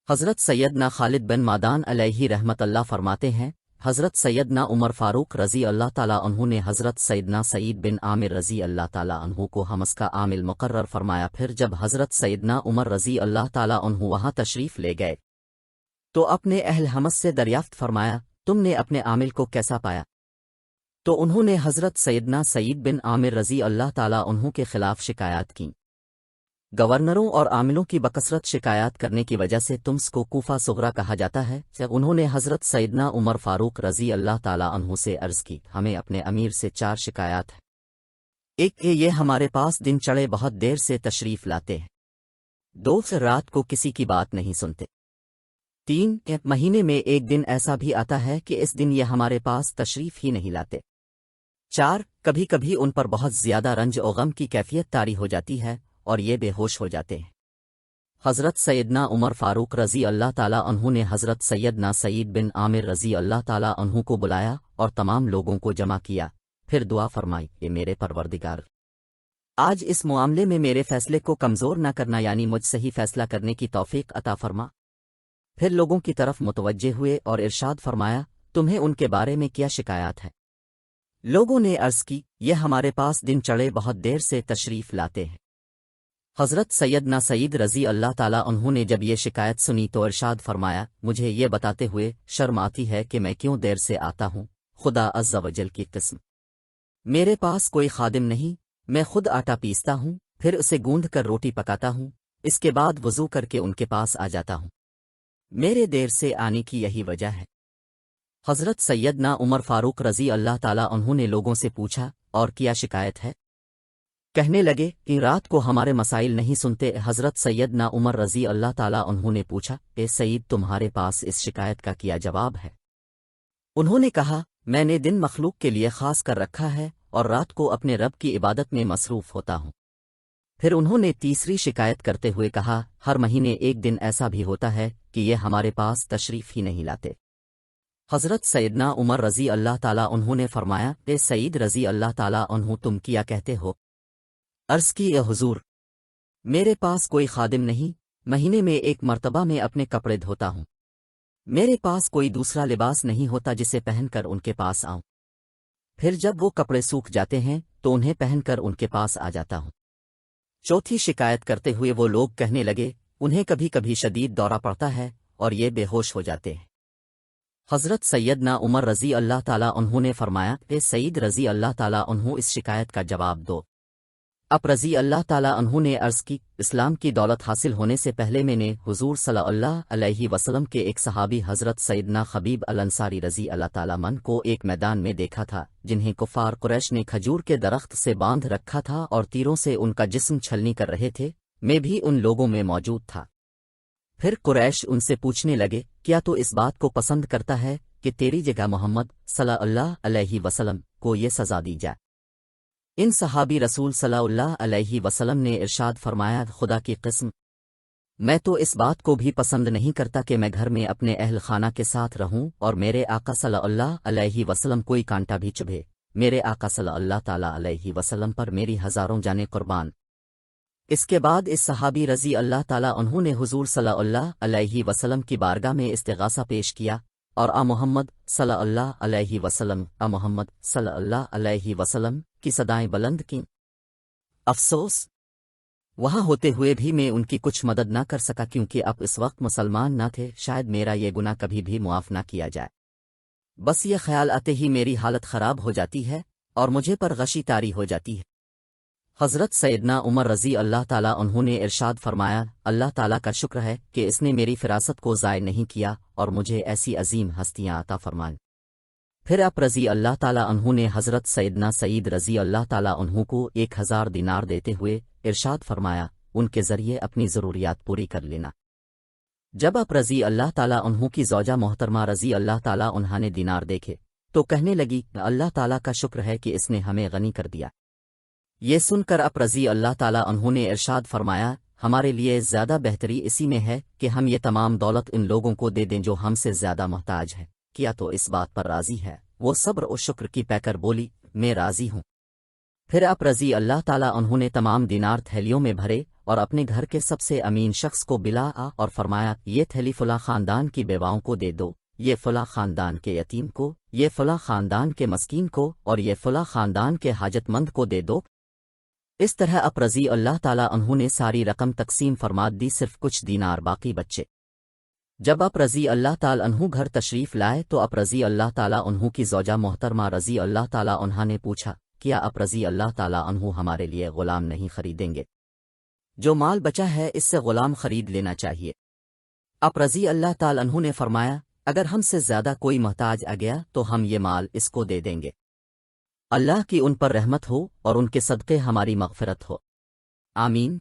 حضرت سیدنا خالد بن معدان علیہ رحمت اللہ فرماتے ہیں، حضرت سیدنا عمر فاروق رضی اللہ تعالیٰ عنہ نے حضرت سیدنا سعید بن عامر رضی اللہ تعالیٰ عنہ کو حمس کا عامل مقرر فرمایا۔ پھر جب حضرت سیدنا عمر رضی اللہ تعالیٰ عنہ وہاں تشریف لے گئے تو اپنے اہل حمس سے دریافت فرمایا، تم نے اپنے عامل کو کیسا پایا؟ تو انہوں نے حضرت سیدنا سعید بن عامر رضی اللہ تعالیٰ عنہ کے خلاف شکایات کیں۔ گورنروں اور عاملوں کی بکثرت شکایات کرنے کی وجہ سے تمس کو کوفہ صغرا کہا جاتا ہے۔ جب انہوں نے حضرت سیدنا عمر فاروق رضی اللہ تعالیٰ عنہ سے عرض کی، ہمیں اپنے امیر سے 4 شکایات ہیں۔ ایک یہ ہمارے پاس دن چڑھے بہت دیر سے تشریف لاتے ہیں۔ 2 رات کو کسی کی بات نہیں سنتے۔ 3 مہینے میں ایک دن ایسا بھی آتا ہے کہ اس دن یہ ہمارے پاس تشریف ہی نہیں لاتے۔ 4 کبھی کبھی ان پر بہت زیادہ رنج و غم کی کیفیت طاری ہو جاتی ہے اور یہ بے ہوش ہو جاتے ہیں۔ حضرت سیدنا عمر فاروق رضی اللہ تعالیٰ عنہ نے حضرت سیدنا سعید بن عامر رضی اللہ تعالیٰ عنہ کو بلایا اور تمام لوگوں کو جمع کیا، پھر دعا فرمائی کہ میرے پروردگار، آج اس معاملے میں میرے فیصلے کو کمزور نہ کرنا، یعنی مجھ صحیح فیصلہ کرنے کی توفیق عطا فرما۔ پھر لوگوں کی طرف متوجہ ہوئے اور ارشاد فرمایا، تمہیں ان کے بارے میں کیا شکایات ہے؟ لوگوں نے عرض کی، یہ ہمارے پاس دن چڑھے بہت دیر سے تشریف لاتے ہیں۔ حضرت سیدنا سعید رضی اللہ تعالیٰ عنہ نے جب یہ شکایت سنی تو ارشاد فرمایا، مجھے یہ بتاتے ہوئے شرم آتی ہے کہ میں کیوں دیر سے آتا ہوں۔ خدا عز و جل کی قسم، میرے پاس کوئی خادم نہیں، میں خود آٹا پیستا ہوں، پھر اسے گوندھ کر روٹی پکاتا ہوں، اس کے بعد وضو کر کے ان کے پاس آ جاتا ہوں۔ میرے دیر سے آنے کی یہی وجہ ہے۔ حضرت سیدنا عمر فاروق رضی اللہ تعالیٰ عنہ نے لوگوں سے پوچھا، اور کیا شکایت ہے؟ کہنے لگے کہ رات کو ہمارے مسائل نہیں سنتے۔ حضرت سیدنا عمر رضی اللہ تعالیٰ عنہ نے پوچھا، اے سعید، تمہارے پاس اس شکایت کا کیا جواب ہے؟ انہوں نے کہا، میں نے دن مخلوق کے لیے خاص کر رکھا ہے اور رات کو اپنے رب کی عبادت میں مصروف ہوتا ہوں۔ پھر انہوں نے تیسری شکایت کرتے ہوئے کہا، ہر مہینے ایک دن ایسا بھی ہوتا ہے کہ یہ ہمارے پاس تشریف ہی نہیں لاتے۔ حضرت سیدنا عمر رضی اللہ تعالیٰ عنہ نے فرمایا، اے سعید رضی اللہ تعالیٰ عنہ، تم کیا کہتے ہو؟ عرض کی، اے حضور، میرے پاس کوئی خادم نہیں، مہینے میں ایک مرتبہ میں اپنے کپڑے دھوتا ہوں، میرے پاس کوئی دوسرا لباس نہیں ہوتا جسے پہن کر ان کے پاس آؤں، پھر جب وہ کپڑے سوکھ جاتے ہیں تو انہیں پہن کر ان کے پاس آ جاتا ہوں۔ چوتھی شکایت کرتے ہوئے وہ لوگ کہنے لگے، انہیں کبھی کبھی شدید دورہ پڑتا ہے اور یہ بے ہوش ہو جاتے ہیں۔ حضرت سیدنا عمر رضی اللہ تعالیٰ عنہ نے فرمایا، اے سعید رضی اللہ تعالیٰ عنہ، اس شکایت کا جواب دو۔ اب رضی اللہ تعالیٰ عنہ نے عرض کی، اسلام کی دولت حاصل ہونے سے پہلے میں نے حضور صلی اللہ علیہ وسلم کے ایک صحابی حضرت سیدنا خبیب الانصاری رضی اللہ تعالیٰ عنہ کو ایک میدان میں دیکھا تھا، جنہیں کفار قریش نے کھجور کے درخت سے باندھ رکھا تھا اور تیروں سے ان کا جسم چھلنی کر رہے تھے، میں بھی ان لوگوں میں موجود تھا۔ پھر قریش ان سے پوچھنے لگے، کیا تو اس بات کو پسند کرتا ہے کہ تیری جگہ محمد صلی اللہ علیہ وسلم کو یہ سزا دی جائے؟ ان صحابی رسول صلی اللہ علیہ وسلم نے ارشاد فرمایا، خدا کی قسم، میں تو اس بات کو بھی پسند نہیں کرتا کہ میں گھر میں اپنے اہل خانہ کے ساتھ رہوں اور میرے آقا صلی اللہ علیہ وسلم کوئی کانٹا بھی چبھے، میرے آقا صلی اللہ تعالی علیہ وسلم پر میری ہزاروں جانیں قربان۔ اس کے بعد اس صحابی رضی اللہ تعالی عنہ نے حضور صلی اللہ علیہ وسلم کی بارگاہ میں استغاثہ پیش کیا اور محمد صلی اللہ علیہ وسلم، محمد صلی اللہ علیہ وسلم کی صدائیں بلند کیں۔ افسوس، وہاں ہوتے ہوئے بھی میں ان کی کچھ مدد نہ کر سکا، کیونکہ اب اس وقت مسلمان نہ تھے، شاید میرا یہ گناہ کبھی بھی معاف نہ کیا جائے۔ بس یہ خیال آتے ہی میری حالت خراب ہو جاتی ہے اور مجھے پر غشی طاری ہو جاتی ہے۔ حضرت سیدنا عمر رضی اللہ تعالیٰ عنہ نے ارشاد فرمایا، اللہ تعالیٰ کا شکر ہے کہ اس نے میری فراست کو ضائع نہیں کیا اور مجھے ایسی عظیم ہستیاں عطا فرمائیں۔ پھر آپ رضی اللہ تعالیٰ عنہ نے حضرت سیدنا سعید رضی اللہ تعالیٰ عنہ کو 1000 دینار دیتے ہوئے ارشاد فرمایا، ان کے ذریعے اپنی ضروریات پوری کر لینا۔ جب آپ رضی اللہ تعالیٰ عنہ کی زوجہ محترمہ رضی اللہ تعالیٰ عنہ نے دینار دیکھے تو کہنے لگی، اللہ تعالیٰ کا شکر ہے کہ اس نے ہمیں غنی کر دیا۔ یہ سن کر آپ رضی اللہ تعالیٰ عنہ نے ارشاد فرمایا، ہمارے لیے زیادہ بہتری اسی میں ہے کہ ہم یہ تمام دولت ان لوگوں کو دے دیں جو ہم سے زیادہ محتاج ہیں۔ کیا تو اس بات پر راضی ہے؟ وہ صبر و شکر کی پے کر بولی، میں راضی ہوں۔ پھر آپ رضی اللہ تعالیٰ عنہ نے تمام دینار تھیلیوں میں بھرے اور اپنے گھر کے سب سے امین شخص کو بلا اور فرمایا یہ تھیلی فلاں خاندان کی بیواؤں کو دے دو، یہ فلاں خاندان کے یتیم کو، یہ فلاں خاندان کے مسکین کو، اور یہ فلاں خاندان کے حاجت مند کو دے دو۔ اس طرح اب رضی اللہ تعالیٰ عنہ نے ساری رقم تقسیم فرما دی، صرف کچھ دینار باقی بچے۔ جب اب رضی اللہ تعالیٰ عنہ گھر تشریف لائے تو اب رضی اللہ تعالیٰ عنہ کی زوجہ محترمہ رضی اللہ تعالیٰ عنہا نے پوچھا، کیا اب رضی اللہ تعالیٰ عنہ ہمارے لیے غلام نہیں خریدیں گے؟ جو مال بچا ہے اس سے غلام خرید لینا چاہیے۔ اب رضی اللہ تعالیٰ عنہ نے فرمایا، اگر ہم سے زیادہ کوئی محتاج آ گیا تو ہم یہ مال اس کو دے دیں گے، اللہ کی ان پر رحمت ہو اور ان کے صدقے ہماری مغفرت ہو، آمین۔